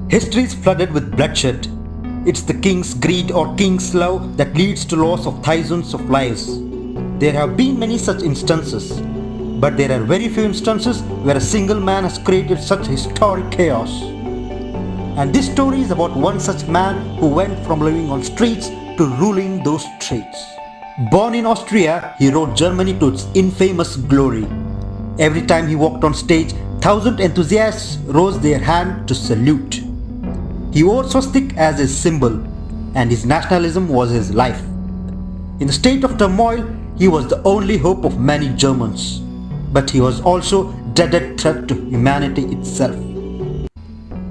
History is flooded with bloodshed. It's the king's greed or king's love that leads to loss of thousands of lives. There have been many such instances, but there are very few instances where a single man has created such historic chaos. And this story is about one such man who went from living on streets to ruling those streets. Born in Austria, he rode Germany to its infamous glory. Every time he walked on stage, thousand enthusiasts rose their hand to salute. He wore swastik as his symbol, and his nationalism was his life. In the state of turmoil, he was the only hope of many Germans, but he was also a dreaded threat to humanity itself.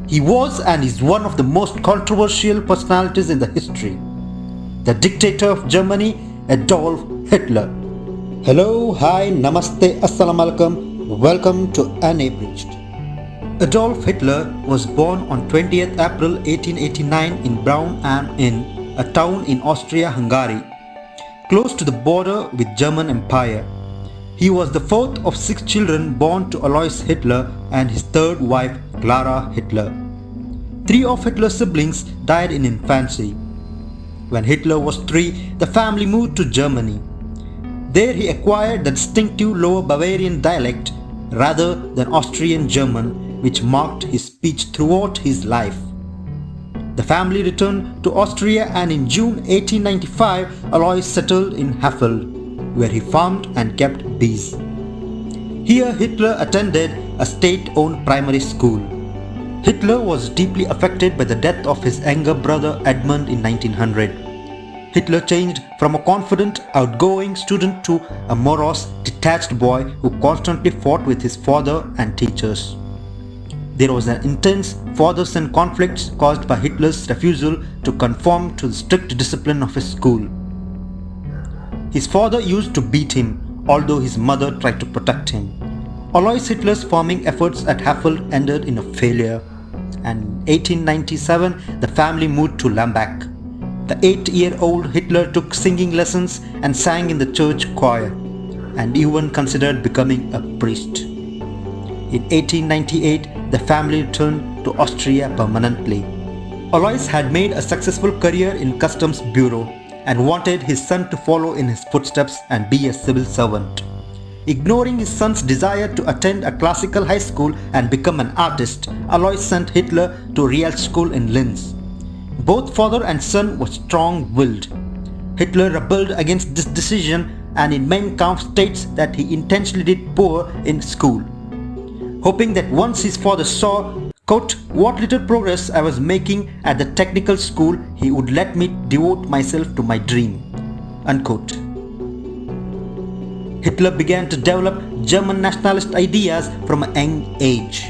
He was and is one of the most controversial personalities in the history, the dictator of Germany, Adolf Hitler. Hello, hi, namaste, assalamu alaikum, welcome to UNABRIDGED. Adolf Hitler was born on 20th April 1889 in Braun am Inn, a town in Austria-Hungary, close to the border with German Empire. He was the fourth of 6 children born to Alois Hitler and his third wife, Clara Hitler. 3 of Hitler's siblings died in infancy. When Hitler was 3, the family moved to Germany. There he acquired the distinctive Lower Bavarian dialect rather than Austrian German, which marked his speech throughout his life. The family returned to Austria, and in June 1895, Alois settled in Haffeld, where he farmed and kept bees. Here Hitler attended a state-owned primary school. Hitler was deeply affected by the death of his younger brother Edmund in 1900. Hitler changed from a confident, outgoing student to a morose, detached boy who constantly fought with his father and teachers. There was an intense father-son conflict caused by Hitler's refusal to conform to the strict discipline of his school. His father used to beat him, although his mother tried to protect him. Alois Hitler's farming efforts at Haffeld ended in a failure, and in 1897 the family moved to Lambach. The 8-year-old Hitler took singing lessons and sang in the church choir, and even considered becoming a priest. In 1898, the family returned to Austria permanently. Alois had made a successful career in Customs Bureau and wanted his son to follow in his footsteps and be a civil servant. Ignoring his son's desire to attend a classical high school and become an artist, Alois sent Hitler to a real school in Linz. Both father and son were strong-willed. Hitler rebelled against this decision and in Mein Kampf states that he intentionally did poor in school, hoping that once his father saw, quote, what little progress I was making at the technical school, he would let me devote myself to my dream, unquote. Hitler began to develop German nationalist ideas from a young age.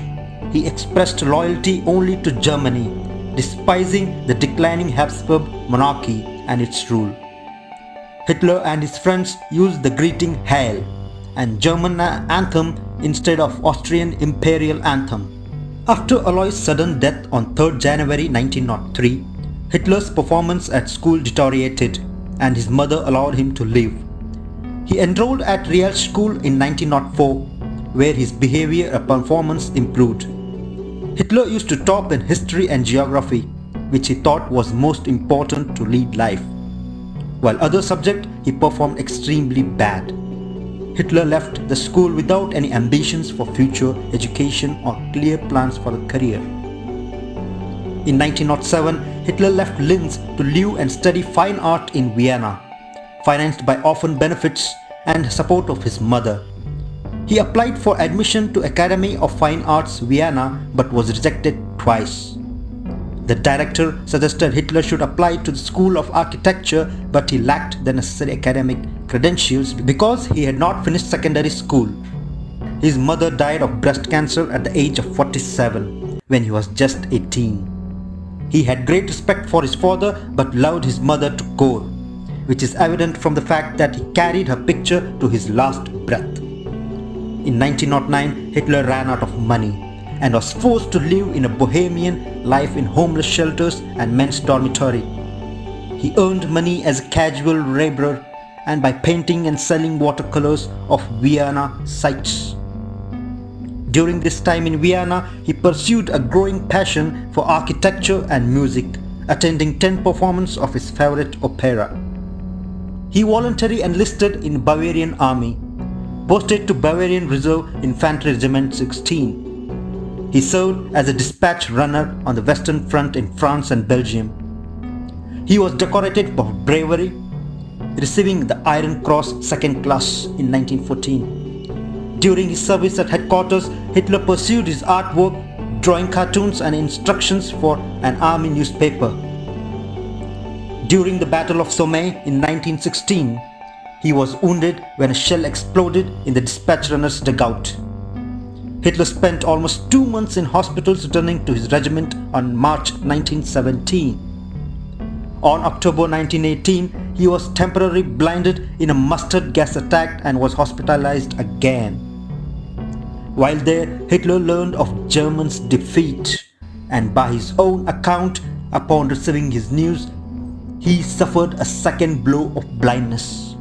He expressed loyalty only to Germany, despising the declining Habsburg monarchy and its rule. Hitler and his friends used the greeting Heil and German anthem instead of Austrian imperial anthem. After Alois' sudden death on 3rd January 1903, Hitler's performance at school deteriorated and his mother allowed him to leave. He enrolled at Real School in 1904, where his behavior and performance improved. Hitler used to top in history and geography, which he thought was most important to lead life. While other subjects he performed extremely bad. Hitler left the school without any ambitions for future education or clear plans for a career. In 1907, Hitler left Linz to live and study fine art in Vienna, financed by orphan benefits and support of his mother. He applied for admission to Academy of Fine Arts Vienna but was rejected twice. The director suggested Hitler should apply to the School of Architecture, but he lacked the necessary academic credentials because he had not finished secondary school. His mother died of breast cancer at the age of 47 when he was just 18. He had great respect for his father but loved his mother to core, which is evident from the fact that he carried her picture to his last breath. In 1909, Hitler ran out of money and was forced to live in a bohemian life in homeless shelters and men's dormitory. He earned money as a casual laborer and by painting and selling watercolors of Vienna sights. During this time in Vienna, he pursued a growing passion for architecture and music, attending 10 performances of his favorite opera. He voluntarily enlisted in Bavarian army, posted to Bavarian Reserve Infantry Regiment 16. He served as a dispatch runner on the Western Front in France and Belgium. He was decorated for bravery, receiving the Iron Cross Second Class in 1914. During his service at headquarters, Hitler pursued his artwork, drawing cartoons and instructions for an army newspaper. During the Battle of Somme in 1916, he was wounded when a shell exploded in the dispatch runner's dugout. Hitler spent almost 2 months in hospitals, returning to his regiment on March 1917. On October 1918, he was temporarily blinded in a mustard gas attack and was hospitalized again. While there, Hitler learned of Germans' defeat, and by his own account, upon receiving his news, he suffered a second blow of blindness.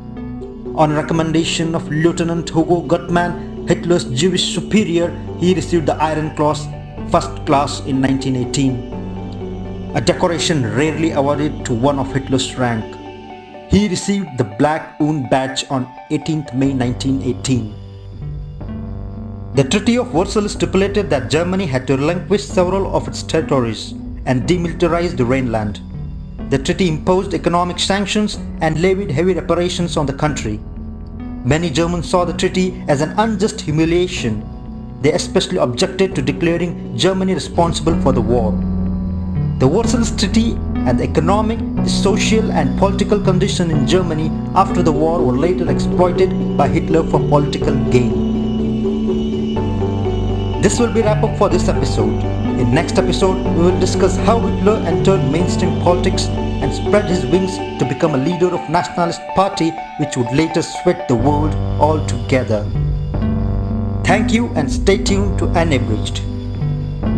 On recommendation of Lieutenant Hugo Gutmann, Hitler's Jewish superior, he received the Iron Cross First Class in 1918, a decoration rarely awarded to one of Hitler's rank. He received the Black Wound Badge on 18th May 1918. The Treaty of Versailles stipulated that Germany had to relinquish several of its territories and demilitarize the Rhineland. The treaty imposed economic sanctions and levied heavy reparations on the country. Many Germans saw the treaty as an unjust humiliation. They especially objected to declaring Germany responsible for the war. The Versailles Treaty and the economic, the social and political conditions in Germany after the war were later exploited by Hitler for political gain. This will be wrap up for this episode. In next episode, we will discuss how Hitler entered mainstream politics and spread his wings to become a leader of nationalist party which would later sweep the world altogether. Thank you and stay tuned to UNABRIDGED.